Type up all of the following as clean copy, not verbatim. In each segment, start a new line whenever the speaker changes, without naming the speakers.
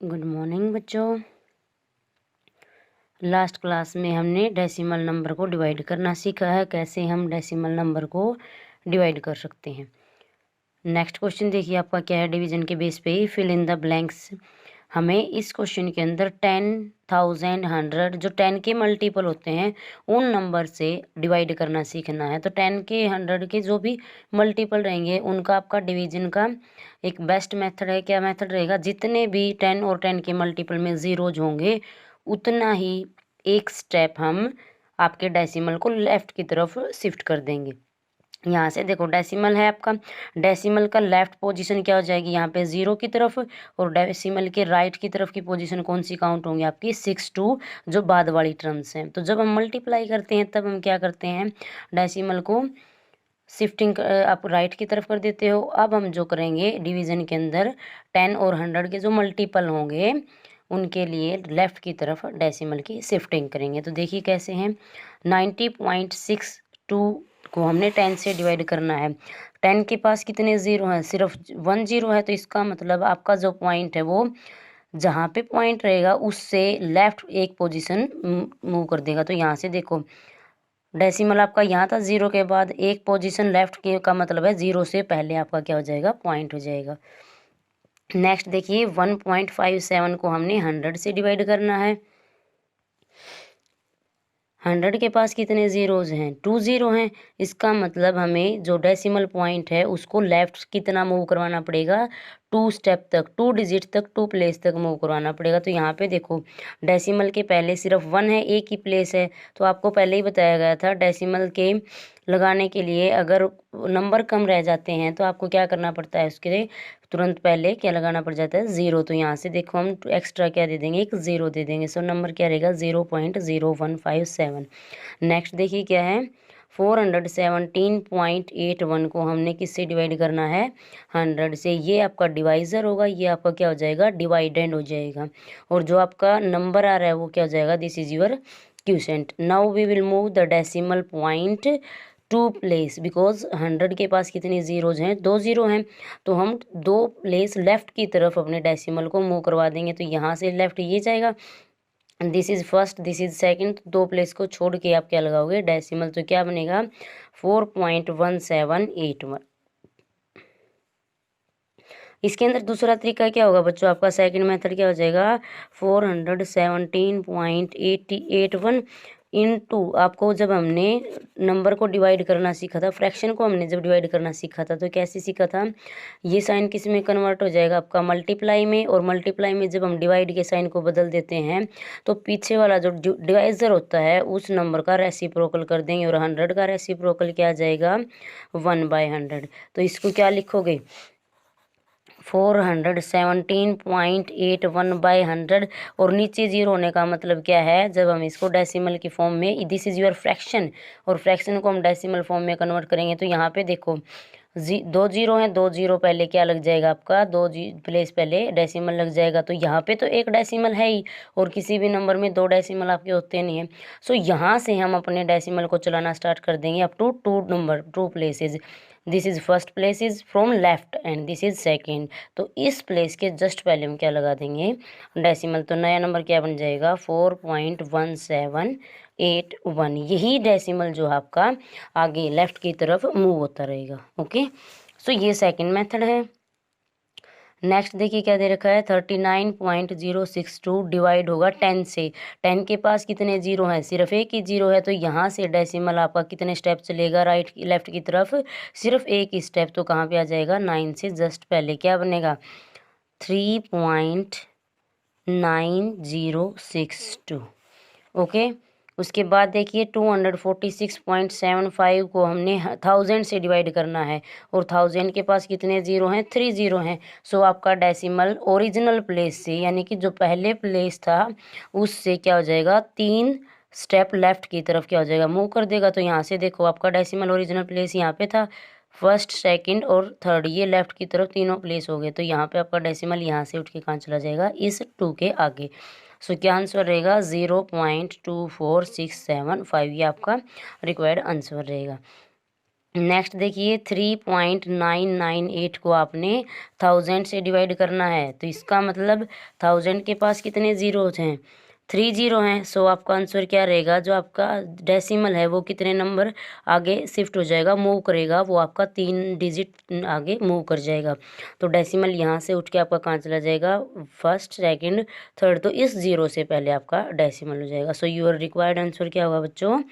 Good morning बच्चों। Last class में हमने डेसिमल नंबर को डिवाइड करना सीखा है, कैसे हम डेसिमल नंबर को डिवाइड कर सकते हैं। नेक्स्ट क्वेश्चन देखिए आपका क्या है, डिवीजन के बेस पे ही फिल इन द ब्लैंक्स। हमें इस क्वेश्चन के अंदर 10,000, 100 जो 10 के मल्टीपल होते हैं उन नंबर से डिवाइड करना सीखना है। तो 10 के 100 के जो भी मल्टीपल रहेंगे उनका आपका डिवीजन का एक बेस्ट मेथड है। क्या मेथड रहेगा? जितने भी 10 और 10 के मल्टीपल में ज़ीरोज होंगे उतना ही एक स्टेप हम आपके डेसिमल को लेफ़्ट की तरफ शिफ्ट कर देंगे। यहाँ से देखो डेसिमल है आपका, डेसिमल का लेफ्ट पोजीशन क्या हो जाएगी यहाँ पे 0 की तरफ, और डेसिमल के राइट की तरफ की पोजीशन कौन सी काउंट होंगी आपकी 6 2, जो बाद वाली टर्म्स हैं। तो जब हम मल्टीप्लाई करते हैं तब हम क्या करते हैं, डेसिमल को शिफ्टिंग आप राइट की तरफ कर देते हो। अब हम जो करेंगे डिवीज़न के अंदर 10 और 100 के जो मल्टीपल होंगे उनके लिए लेफ़्ट की तरफ डेसिमल की शिफ्टिंग करेंगे। तो देखिए कैसे हैं, 90.62 को हमने 10 से डिवाइड करना है। 10 के पास कितने ज़ीरो हैं? सिर्फ 1 ज़ीरो है। तो इसका मतलब आपका जो पॉइंट है वो जहाँ पे पॉइंट रहेगा उससे लेफ़्ट एक पोजीशन मूव कर देगा। तो यहाँ से देखो डेसिमल आपका यहाँ था, 0 के बाद एक पोजीशन लेफ़्ट के का मतलब है 0 से पहले आपका क्या हो जाएगा, पॉइंट हो जाएगा। नेक्स्ट देखिए 1.57 को हमने 100 से डिवाइड करना है। 100 के पास कितने ज़ीरोज़ हैं? 2 ज़ीरो हैं। इसका मतलब हमें जो डेसिमल पॉइंट है उसको लेफ़्ट कितना मूव करवाना पड़ेगा, 2 स्टेप तक, 2 डिजिट तक, 2 प्लेस तक मूव करवाना पड़ेगा। तो यहाँ पे देखो डेसिमल के पहले सिर्फ 1 है, एक ही प्लेस है। तो आपको पहले ही बताया गया था डेसिमल के लगाने के लिए अगर नंबर कम रह जाते हैं तो आपको क्या करना पड़ता है, उसके लिए तुरंत पहले क्या लगाना पड़ जाता है, 0। तो यहाँ से देखो हम एक्स्ट्रा क्या दे देंगे, एक 0 दे देंगे। सो नंबर क्या रहेगा 0.0157। नेक्स्ट देखिए क्या है, 417.81 को हमने किससे डिवाइड करना है, 100 से। ये आपका डिवाइज़र होगा, ये आपका क्या हो जाएगा, डिवाइडेंड हो जाएगा। और जो आपका नंबर आ रहा है वो क्या हो जाएगा, this is your quotient. Now we will move the decimal point 2 place, because 100 के पास कितने ज़ीरोज़ हैं, 2 ज़ीरो हैं। तो हम 2 प्लेस लेफ़्ट की तरफ अपने डेसिमल को मूव करवा देंगे। तो यहाँ से लेफ़्ट ये जाएगा, this is first, this is second. 2 place को छोड़ के आप क्या लगाओगे, डेसिमल। तो क्या बनेगा 4.1781। इसके अंदर दूसरा तरीका क्या होगा बच्चों, आपका सेकंड मेथड क्या हो जाएगा, 417.81 इनटू, आपको जब हमने नंबर को डिवाइड करना सीखा था, फ्रैक्शन को हमने जब डिवाइड करना सीखा था तो कैसे सीखा था, ये साइन किस में कन्वर्ट हो जाएगा आपका, मल्टीप्लाई में। और मल्टीप्लाई में जब हम डिवाइड के साइन को बदल देते हैं तो पीछे वाला जो डिवाइजर होता है उस नंबर का रेसिप्रोकल कर देंगे। और 100 का रेसिप्रोकल क्या आ जाएगा, 1/100। तो इसको क्या लिखोगे, 417.81/100। और नीचे 0 होने का मतलब क्या है, जब हम इसको डेसिमल की फॉर्म में, दिस इज़ योर फ्रैक्शन, और फ्रैक्शन को हम डेसिमल फॉर्म में कन्वर्ट करेंगे। तो यहाँ पे देखो 2 ज़ीरो हैं, 2 ज़ीरो पहले क्या लग जाएगा आपका, 2 प्लेस पहले डेसिमल लग जाएगा। तो यहाँ पे तो एक डेसिमल है ही, और किसी भी नंबर में 2 डेसिमल आपके होते नहीं हैं। सो यहाँ से हम अपने डेसिमल को चलाना स्टार्ट कर देंगे up to 2 places. This is first place is from left and this is second. तो इस प्लेस के जस्ट पहले हम क्या लगा देंगे, डेसिमल। तो नया नंबर क्या बन जाएगा, 4.1781। यही डेसिमल जो आपका आगे लेफ्ट की तरफ मूव होता रहेगा। ओके, सो ये सेकंड मेथड है। नेक्स्ट देखिए क्या दे रखा है, 39.062 डिवाइड होगा 10 से। 10 के पास कितने जीरो हैं, सिर्फ एक ही जीरो है। तो यहाँ से डेसिमल आपका कितने स्टेप चलेगा, राइट लेफ्ट की तरफ, सिर्फ एक ही स्टेप। तो कहाँ पे आ जाएगा, 9 से जस्ट पहले क्या बनेगा, 3.9062। ओके, उसके बाद देखिए 246.75 को हमने 1000 से डिवाइड करना है। और 1000 के पास कितने ज़ीरो हैं, 3 ज़ीरो हैं। सो आपका डेसिमल ओरिजिनल प्लेस से, यानी कि जो पहले प्लेस था उससे क्या हो जाएगा, 3 स्टेप लेफ्ट की तरफ क्या हो जाएगा, मूव कर देगा। तो यहाँ से देखो आपका डेसिमल ओरिजिनल प्लेस यहाँ पे था, फर्स्ट सेकंड और थर्ड ये लेफ्ट की तरफ तीनों प्लेस हो गए। तो यहाँ पे आपका डेसिमल यहाँ से उठ के कहाँ चला जाएगा, इस 2 के आगे। सो क्या आंसर रहेगा, 0.24675। ये आपका रिक्वायर्ड आंसर रहेगा। नेक्स्ट देखिए 3.998 को आपने 1000 से डिवाइड करना है, तो इसका मतलब 1000 के पास कितने जीरोज हैं, 3 जीरो हैं। सो आपका आंसर क्या रहेगा, जो आपका डेसिमल है वो कितने नंबर आगे शिफ्ट हो जाएगा, मूव करेगा, वो आपका 3 डिजिट आगे मूव कर जाएगा। तो डेसिमल यहाँ से उठ के आपका कहाँ चला जाएगा, फर्स्ट, सेकंड, थर्ड, तो इस जीरो से पहले आपका डेसिमल हो जाएगा। सो यूर रिक्वायर्ड आंसर क्या होगा बच्चों,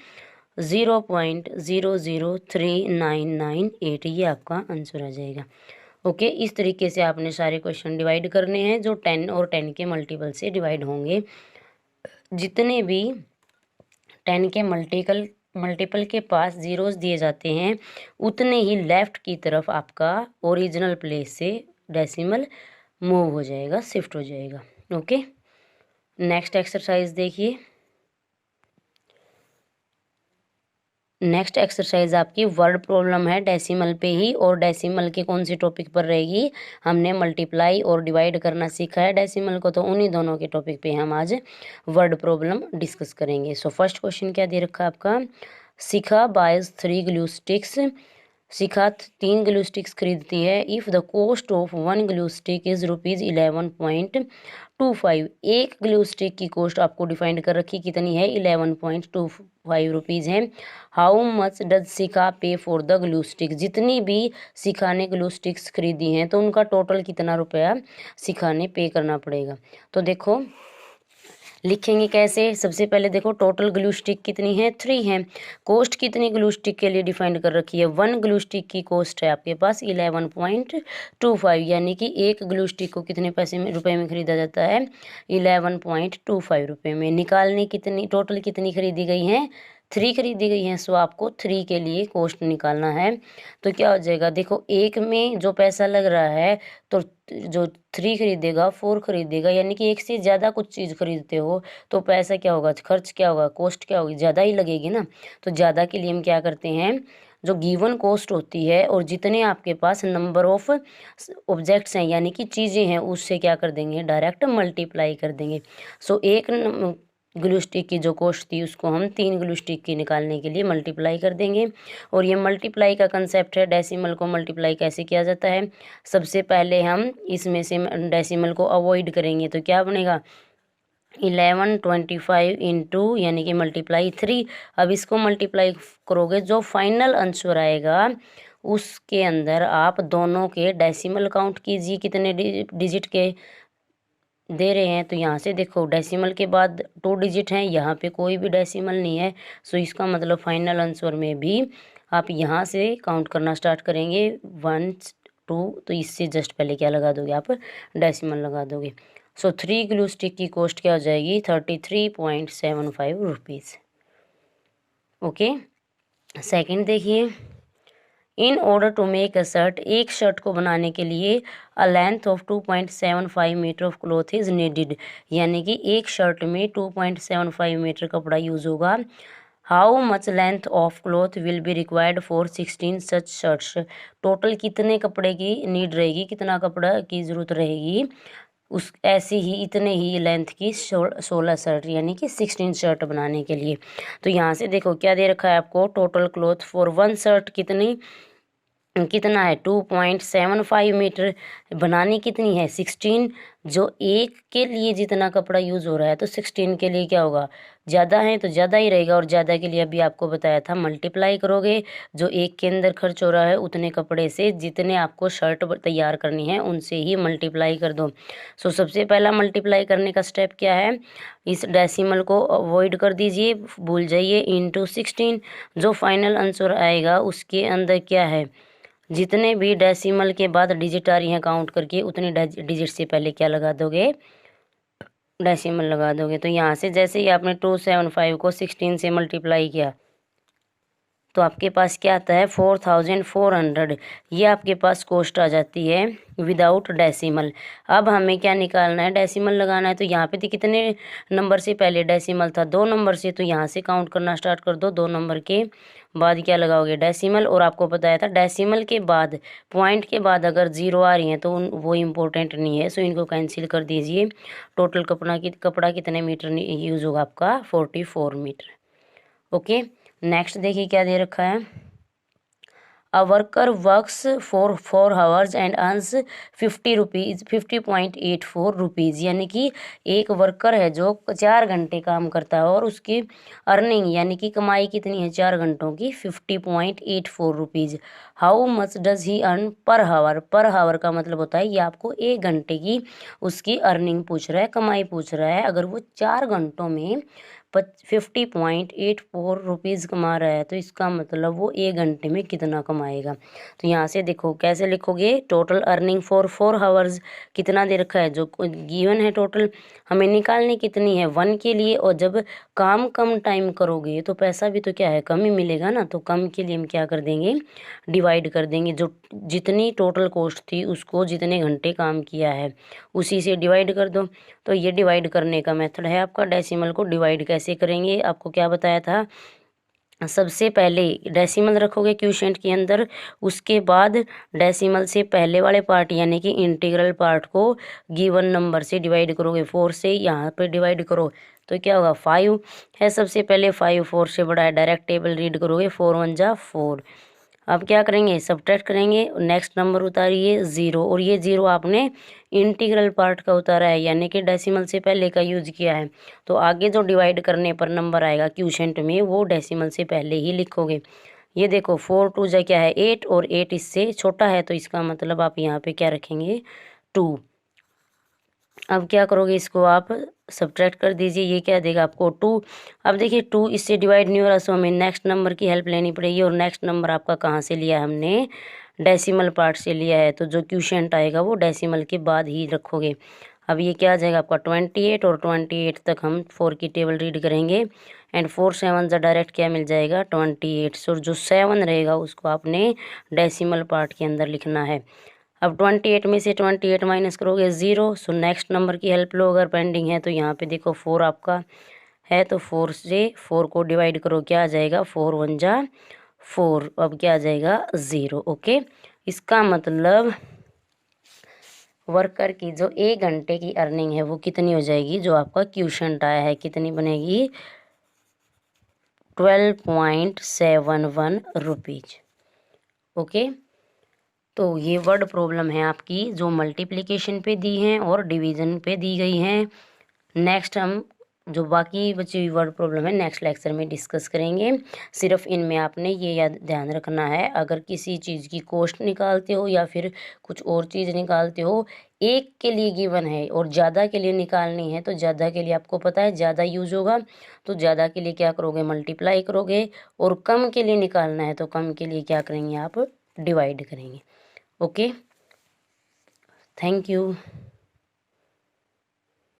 0.003998, ये आपका आंसर आ जाएगा। ओके, इस तरीके से आपने सारे क्वेश्चन डिवाइड करने हैं जो 10 और 10 के मल्टीपल से डिवाइड होंगे। जितने भी 10 के मल्टीपल के पास जीरोस दिए जाते हैं, उतने ही लेफ्ट की तरफ आपका ओरिजिनल प्लेस से डेसिमल मूव हो जाएगा, शिफ्ट हो जाएगा। ओके, नेक्स्ट एक्सरसाइज देखिए। नेक्स्ट एक्सरसाइज आपकी वर्ड प्रॉब्लम है डेसिमल पे ही, और डेसिमल के कौन सी टॉपिक पर रहेगी, हमने मल्टीप्लाई और डिवाइड करना सीखा है डेसिमल को, तो उन्हीं दोनों के टॉपिक पे हम आज वर्ड प्रॉब्लम डिस्कस करेंगे। सो फर्स्ट क्वेश्चन क्या दे रखा है आपका, शिखा बाइज 3 ग्लू स्टिक्स, शिखा 3 ग्लू स्टिक्स खरीदती है। If the cost of 1 glue stick is ₹11.25, एक ग्लू स्टिक की कॉस्ट आपको डिफाइंड कर रखी कितनी है, 11.25 रुपीज़ है। हाउ मच डज शिखा पे फॉर द ग्लू स्टिक, जितनी भी शिखा ने ग्लू स्टिक्स खरीदी हैं तो उनका टोटल कितना रुपया शिखा ने पे करना पड़ेगा। तो देखो लिखेंगे कैसे, सबसे पहले देखो टोटल ग्लू स्टिक कितनी है, 3 है। कॉस्ट कितनी ग्लू स्टिक के लिए डिफाइंड कर रखी है, 1 ग्लू स्टिक की कॉस्ट है आपके पास 11.25, यानी कि एक ग्लू स्टिक को कितने पैसे में, रुपए में खरीदा जाता है, 11.25 रुपये में। निकालने कितनी, टोटल कितनी खरीदी गई हैं, 3 खरीदी गई हैं। सो आपको 3 के लिए कॉस्ट निकालना है। तो क्या हो जाएगा, देखो एक में जो पैसा लग रहा है, तो जो 3 खरीदेगा 4 खरीदेगा, यानी कि एक से ज़्यादा कुछ चीज़ खरीदते हो तो पैसा क्या होगा, खर्च क्या होगा, कॉस्ट क्या होगी, ज़्यादा ही लगेगी ना। तो ज़्यादा के लिए हम क्या करते हैं, जो गिवन कॉस्ट होती है और जितने आपके पास नंबर ऑफ ऑब्जेक्ट्स हैं यानी कि चीज़ें हैं, उससे क्या कर देंगे, डायरेक्ट मल्टीप्लाई कर देंगे। सो एक ग्लू स्टिक की जो कॉस्ट थी उसको हम 3 ग्लू स्टिक की निकालने के लिए मल्टीप्लाई कर देंगे। और ये मल्टीप्लाई का कंसेप्ट है, डेसिमल को मल्टीप्लाई कैसे किया जाता है, सबसे पहले हम इसमें से डेसिमल को अवॉइड करेंगे, तो क्या बनेगा, 11.25 इंटू यानी कि मल्टीप्लाई 3। अब इसको मल्टीप्लाई करोगे, जो फाइनल आंसर आएगा उसके अंदर आप दोनों के डेसिमल काउंट कीजिए, कितने डिजिट के दे रहे हैं। तो यहाँ से देखो डेसिमल के बाद 2 डिजिट हैं, यहाँ पे कोई भी डेसिमल नहीं है। सो इसका मतलब फाइनल आंसर में भी आप यहाँ से काउंट करना स्टार्ट करेंगे 1 2, तो इससे जस्ट पहले क्या लगा दोगे आप, डेसिमल लगा दोगे। सो 3 ग्लू स्टिक की कॉस्ट क्या हो जाएगी, 33.75 रुपीज़। ओके, सेकंड देखिए, in order to make a shirt, एक शर्ट को बनाने के लिए a length of 2.75 metre of cloth is needed, यानी कि एक शर्ट में 2.75 मीटर कपड़ा यूज़ होगा। How much length of cloth will be required for 16 such shirts, total कितने कपड़े की नीड रहेगी, कितना कपड़ा की ज़रूरत रहेगी उस ऐसी ही इतने ही लेंथ की 16 शर्ट यानी कि 16 शर्ट बनाने के लिए। तो यहाँ से देखो क्या दे रखा है आपको, टोटल क्लॉथ फॉर 1 शर्ट कितना है 2.75 मीटर, बनानी कितनी है 16, जो एक के लिए जितना कपड़ा यूज़ हो रहा है तो 16 के लिए क्या होगा, ज़्यादा है तो ज़्यादा ही रहेगा। और ज़्यादा के लिए अभी आपको बताया था मल्टीप्लाई करोगे, जो एक के अंदर खर्च हो रहा है उतने कपड़े से जितने आपको शर्ट तैयार करनी है उनसे ही मल्टीप्लाई कर दो। सो सबसे पहला मल्टीप्लाई करने का स्टेप क्या है, इस डेसिमल को अवॉइड कर दीजिए, भूल जाइए, इंटू 16, जो फाइनल आंसर आएगा उसके अंदर क्या है, जितने भी डेसिमल के बाद डिजिट आ रही हैं काउंट करके उतने डिजिट से पहले क्या लगा दोगे, डेसिमल लगा दोगे। तो यहाँ से जैसे ही आपने 275 को 16 से मल्टीप्लाई किया तो आपके पास क्या आता है 4400, ये आपके पास कॉस्ट आ जाती है विदाउट डेसिमल। अब हमें क्या निकालना है, डेसिमल लगाना है। तो यहाँ पे कितने नंबर से पहले डेसिमल था, 2 नंबर से, तो यहाँ से काउंट करना स्टार्ट कर दो, 2 नंबर के बाद क्या लगाओगे, डेसिमल। और आपको बताया था डेसिमल के बाद पॉइंट के बाद अगर 0 आ रही हैं तो वो इम्पोर्टेंट नहीं है, सो इनको कैंसिल कर दीजिए। टोटल कपड़ा कितने मीटर यूज़ होगा आपका, 44 मीटर। ओके, नेक्स्ट देखिए क्या दे रखा है, a worker works for 4 hours and earns 50.84 rupees, यानी कि एक वर्कर है जो 4 घंटे काम करता है और उसकी अर्निंग यानी कि कमाई कितनी है 4 घंटों की 50.84 rupees. How much does he earn पर हावर, पर हावर का मतलब होता है ये आपको 1 घंटे की उसकी अर्निंग पूछ रहा है, कमाई पूछ रहा है। अगर वो 4 घंटों में 50.84 रुपीज़ कमा रहा है तो इसका मतलब वो 1 घंटे में कितना कमाएगा। तो यहाँ से देखो कैसे लिखोगे, टोटल अर्निंग फॉर 4 आवर्स कितना दे रखा है जो गिवन है, टोटल हमें निकालनी कितनी है 1 के लिए। और जब काम कम टाइम करोगे तो पैसा भी तो क्या है कम ही मिलेगा ना, तो कम के लिए हम क्या कर देंगे डिवाइड कर देंगे, जो जितनी टोटल कॉस्ट थी उसको जितने घंटे काम किया है उसी से डिवाइड कर दो। तो ये डिवाइड करने का मेथड है आपका। डेसिमल को डिवाइड कैसे करेंगे आपको क्या बताया था, सबसे पहले डेसिमल रखोगे क्वोशिएंट के अंदर, उसके बाद डेसिमल से पहले वाले पार्ट यानी कि इंटीग्रल पार्ट को गिवन नंबर से डिवाइड करोगे, 4 से यहाँ पे डिवाइड करो तो क्या होगा 5 है सबसे पहले, 5 4 से बड़ा है, डायरेक्ट टेबल रीड करोगे 4 1 जा 4। अब क्या करेंगे सब्ट्रैक्ट करेंगे, नेक्स्ट नंबर उतारिए 0, और ये 0 आपने इंटीग्रल पार्ट का उतारा है यानी कि डेसिमल से पहले का यूज किया है। तो आगे जो डिवाइड करने पर नंबर आएगा क्वोशिएंट में वो डेसिमल से पहले ही लिखोगे। ये देखो 4 2 जा क्या है 8 और 8 इससे छोटा है तो इसका मतलब आप यहाँ पे क्या रखेंगे 2। अब क्या करोगे इसको आप सब्ट्रैक्ट कर दीजिए, ये क्या देगा आपको 2। अब देखिए 2 इससे डिवाइड नहीं हो रहा, सो हमें नेक्स्ट नंबर की हेल्प लेनी पड़ेगी, और नेक्स्ट नंबर आपका कहाँ से लिया है हमने डेसिमल पार्ट से लिया है, तो जो क्वोशिएंट आएगा वो डेसिमल के बाद ही रखोगे। अब ये क्या आ जाएगा आपका 28, और 28 तक हम 4 की टेबल रीड करेंगे एंड 4 7 जा डायरेक्ट क्या मिल जाएगा 28। सो जो 7 रहेगा उसको आपने डेसिमल पार्ट के अंदर लिखना है। अब 28 में से 28 माइनस करोगे 0, सो नेक्स्ट नंबर की हेल्प लो अगर पेंडिंग है तो। यहाँ पे देखो 4 आपका है तो 4 से 4 को डिवाइड करो, क्या आ जाएगा 4 1 जा 4, अब क्या आ जाएगा 0। ओके, इसका मतलब वर्कर की जो 1 घंटे की अर्निंग है वो कितनी हो जाएगी, जो आपका क्वोशिएंट आया है कितनी बनेगी 12.71 रुपीज। ओके, तो ये वर्ड प्रॉब्लम है आपकी जो मल्टीप्लिकेशन पे दी हैं और डिवीज़न पे दी गई हैं। नेक्स्ट हम जो बाकी बची हुई वर्ड प्रॉब्लम है नेक्स्ट लेक्चर में डिस्कस करेंगे। सिर्फ इनमें आपने ये याद ध्यान रखना है, अगर किसी चीज़ की कॉस्ट निकालते हो या फिर कुछ और चीज़ निकालते हो, एक के लिए गिवन है और ज़्यादा के लिए निकालनी है तो ज़्यादा के लिए आपको पता है ज़्यादा यूज़ होगा, तो ज़्यादा के लिए क्या करोगे मल्टीप्लाई करोगे, और कम के लिए निकालना है तो कम के लिए क्या करेंगे आप डिवाइड करेंगे। Okay, thank you.